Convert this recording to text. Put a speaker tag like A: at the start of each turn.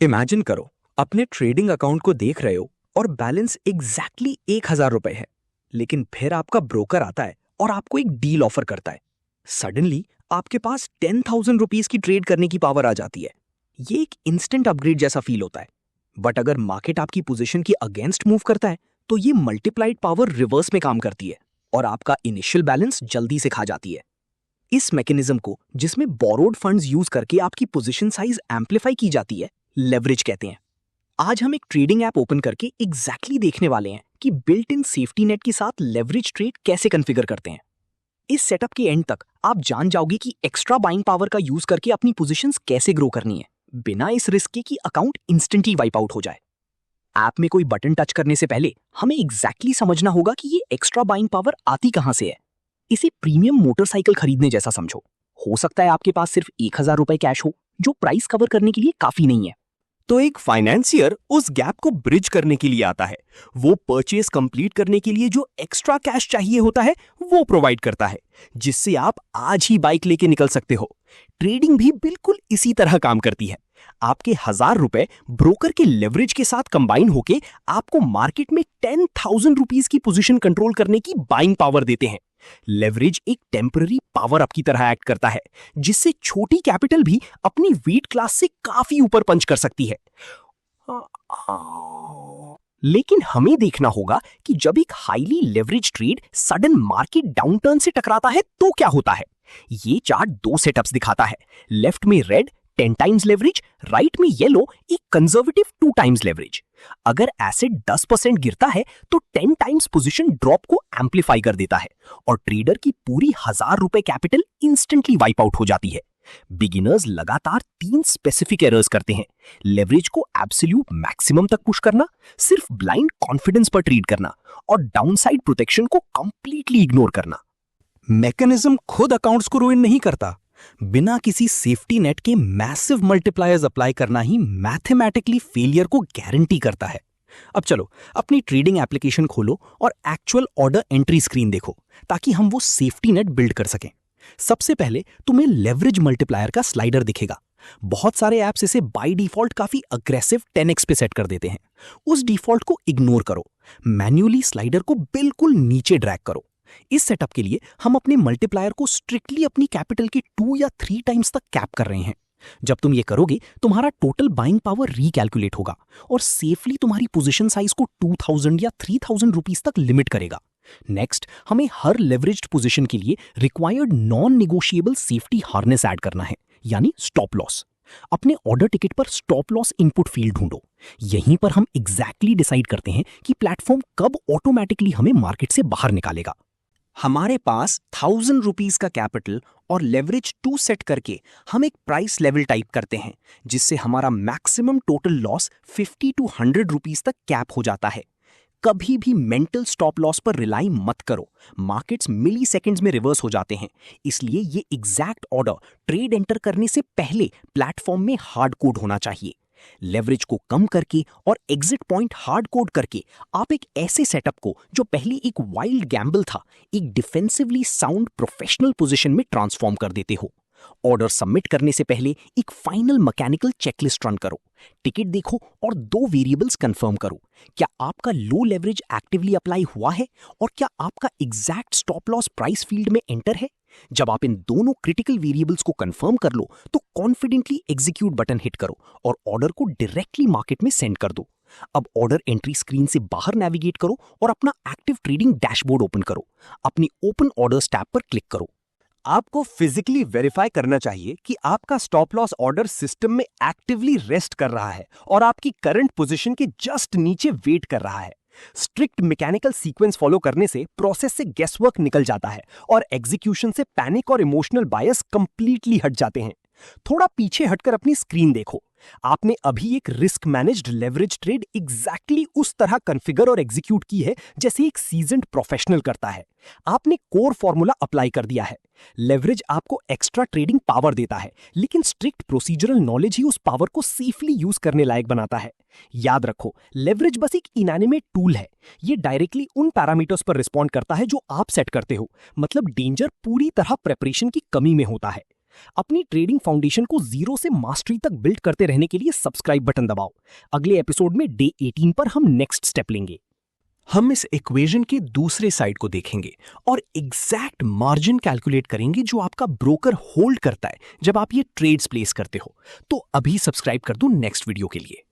A: Imagine करो, अपने trading account को देख रहे हो और बैलेंस एग्जैक्टली 1000 रुपए है, लेकिन फिर आपका ब्रोकर आता है और आपको एक डील ऑफर करता है। सडनली आपके पास 10,000 रुपीज की ट्रेड करने की पावर आ जाती है। ये एक इंस्टेंट अपग्रेड जैसा फील होता है। बट अगर मार्केट आपकी पोजीशन की अगेंस्ट मूव करता है तो ये मल्टीप्लाइड पावर रिवर्स में काम करती है और आपका इनिशियल बैलेंस जल्दी से खा जाती है। इस मैकेनिज्म को, जिसमें बोरोड फंड्स यूज करके आपकी पोजीशन साइज एम्पलीफाई की जाती है, लेवरेज कहते हैं। आज हम एक ट्रेडिंग ऐप ओपन करके एग्जैक्टली देखने वाले हैं कि बिल्ट इन सेफ्टी नेट के साथ लेवरेज ट्रेड कैसे कॉन्फ़िगर करते हैं। इस सेटअप के एंड तक आप जान जाओगे कि एक्स्ट्रा बाइंग पावर का यूज करके अपनी पोजीशंस कैसे ग्रो करनी है, बिना इस रिस्क के कि अकाउंट इंस्टेंटली वाइप आउट हो जाए। ऐप में कोई बटन टच करने से पहले हमें एग्जैक्टली समझना होगा कि ये एक्स्ट्रा बाइंग पावर आती कहां से है। इसे प्रीमियम मोटरसाइकिल खरीदने जैसा समझो। हो सकता है आपके पास सिर्फ 1000 रुपए कैश हो, जो प्राइस कवर करने के लिए काफी नहीं है।
B: तो एक फाइनेंसियर उस गैप को ब्रिज करने के लिए आता है। वो परचेज कंप्लीट करने के लिए जो एक्स्ट्रा कैश चाहिए होता है वो प्रोवाइड करता है, जिससे आप आज ही बाइक लेके निकल सकते हो। ट्रेडिंग भी बिल्कुल इसी तरह काम करती है। आपके 1000 रुपए ब्रोकर के लेवरेज के साथ कंबाइन होके आपको मार्केट में 10,000 रुपीज की पोजीशन कंट्रोल करने की बाइंग पावर देते हैं। लेवरेज एक टेम्पररी पावर अप की तरह एक्ट करता है, जिससे छोटी कैपिटल भी अपनी वेट क्लास से काफी ऊपर पंच कर सकती है। लेकिन हमें देखना होगा कि जब एक highly leverage trade sudden market downturn से टकराता है तो क्या होता है। ये चार्ट दो सेटअप्स दिखाता है। लेफ्ट में रेड 10 टाइम्स लेवरेज, राइट में येलो एक कंजर्वेटिव 2 टाइम्स लेवरेज। अगर एसेट 10% गिरता है तो 10 टाइम्स पोजीशन ड्रॉप को एम्पलीफाई कर देता है और ट्रेडर की पूरी 1000 रुपए कैपिटल इंस्टेंटली वाइप आउट हो जाती है। बिगिनर्स लगातार 3 स्पेसिफिक एरर्स करते हैं। लेवरेज को एब्सोल्यूट मैक्सिमम तक पुश करना, सिर्फ ब्लाइंड कॉन्फिडेंस पर ट्रेड करना और डाउनसाइड प्रोटेक्शन को कंप्लीटली इग्नोर करना।
A: मैकेनिज्म खुद अकाउंट्स को रुइन नहीं करता। बिना किसी सेफ्टी नेट के मैसिव मल्टीप्लायर्स अप्लाई करना ही मैथमेटिकली फेलियर को गारंटी करता है। अब चलो अपनी ट्रेडिंग एप्लीकेशन खोलो और एक्चुअल ऑर्डर एंट्री स्क्रीन देखो, ताकि हम वो सेफ्टी नेट बिल्ड कर सकें। सबसे पहले तुम्हें लेवरेज मल्टीप्लायर का स्लाइडर दिखेगा। बहुत सारे ऐप्स इसे बाय डिफॉल्ट काफी अग्रेसिव 10x पे सेट कर देते हैं। उस डिफॉल्ट को इग्नोर करो, मैन्युअली स्लाइडर को बिल्कुल नीचे ड्रैग करो। इस सेटअप के लिए हम अपने मल्टीप्लायर को स्ट्रिक्टली अपनी कैपिटल के 2 या 3 टाइम्स तक कैप कर रहे हैं। जब तुम ये करोगे, तुम्हारा टोटल बाइंग पावर रिकैलकुलेट होगा और सेफली तुम्हारी पोजीशन साइज को 2000 या 3000 रुपीस तक लिमिट करेगा। नेक्स्ट, हमें हर लेवरेज्ड पोजीशन के लिए required non negotiable safety harness add करना है, यानी स्टॉप लॉस। अपने ऑर्डर टिकट पर स्टॉप लॉस इनपुट फील्ड ढूंढो। यहीं पर हम एग्जैक्टली डिसाइड करते हैं कि प्लेटफॉर्म कब ऑटोमेटिकली हमें मार्केट से बाहर निकालेगा। हमारे पास 1000 रुपीज का कैपिटल और लेवरेज 2 सेट करके हम एक प्राइस लेवल टाइप करते हैं, जिससे हमारा maximum total loss 50 to 100 rupees तक कैप हो जाता है। कभी भी मेंटल स्टॉप लॉस पर रिलाई मत करो। मार्केट्स मिली सेकेंड्स में रिवर्स हो जाते हैं, इसलिए ये एग्जैक्ट ऑर्डर ट्रेड एंटर करने से पहले प्लेटफॉर्म में हार्ड कोड होना चाहिए। लेवरेज को कम करके और एग्जिट पॉइंट हार्ड कोड करके आप एक ऐसे सेटअप को, जो पहले एक वाइल्ड गैम्बल था, एक डिफेंसिवली साउंड प्रोफेशनल पोजीशन में ट्रांसफॉर्म कर देते हो। ऑर्डर सबमिट करने से पहले एक फाइनल मैकेनिकल चेकलिस्ट रन करो, टिकट देखो और 2 वेरिएबल्स कंफर्म करो। क्या आपका लो लेवरेज एक्टिवली अप्लाई हुआ है और क्या आपका exact stop loss price field में एंटर है? जब आप इन दोनों क्रिटिकल वेरिएबल्स को कंफर्म कर लो तो कॉन्फिडेंटली एग्जीक्यूट बटन हिट करो और ऑर्डर को डायरेक्टली मार्केट में सेंड कर दो। अब ऑर्डर एंट्री स्क्रीन से बाहर नेविगेट करो और अपना एक्टिव ट्रेडिंग डैशबोर्ड ओपन करो। अपनी ओपन ऑर्डर्स टैब पर क्लिक करो।
B: आपको फिजिकली वेरीफाई करना चाहिए कि आपका स्टॉप लॉस ऑर्डर सिस्टम में एक्टिवली रेस्ट कर रहा है और आपकी करंट पोजीशन के जस्ट नीचे वेट कर रहा है। स्ट्रिक्ट मैकेनिकल सीक्वेंस फॉलो करने से प्रोसेस से गेसवर्क निकल जाता है और एग्जीक्यूशन से पैनिक और इमोशनल बायस कंप्लीटली हट जाते हैं। थोड़ा पीछे हटकर अपनी स्क्रीन देखो। आपने अभी एक risk managed leverage trade exactly उस तरह कॉन्फ़िगर और एग्जीक्यूट की है जैसे एक सीजन्ड प्रोफेशनल करता है। आपने कोर फॉर्मूला अप्लाई कर दिया है। लेवरेज आपको एक्स्ट्रा ट्रेडिंग पावर देता है, लेकिन स्ट्रिक्ट प्रोसीजरल नॉलेज ही उस पावर को सेफली यूज करने लायक बनाता है। याद रखो, लेवरेज बस एक इनएनिमेट टूल है। ये डायरेक्टली उन पैरामीटर्स पर रिस्पॉन्ड करता है जो आप सेट करते हो। मतलब डेंजर पूरी तरह प्रेपरेशन की कमी में होता है। अपनी ट्रेडिंग फाउंडेशन को जीरो से मास्टरी तक बिल्ड करते रहने के लिए सब्सक्राइब बटन दबाओ। अगले एपिसोड में डे 18 पर हम नेक्स्ट स्टेप लेंगे।
A: हम इस इक्वेशन के दूसरे साइड को देखेंगे और एग्जैक्ट मार्जिन कैलकुलेट करेंगे जो आपका ब्रोकर होल्ड करता है जब आप ये ट्रेड्स प्लेस करते हो। तो अभी सब्सक्राइब कर दो नेक्स्ट वीडियो के लिए।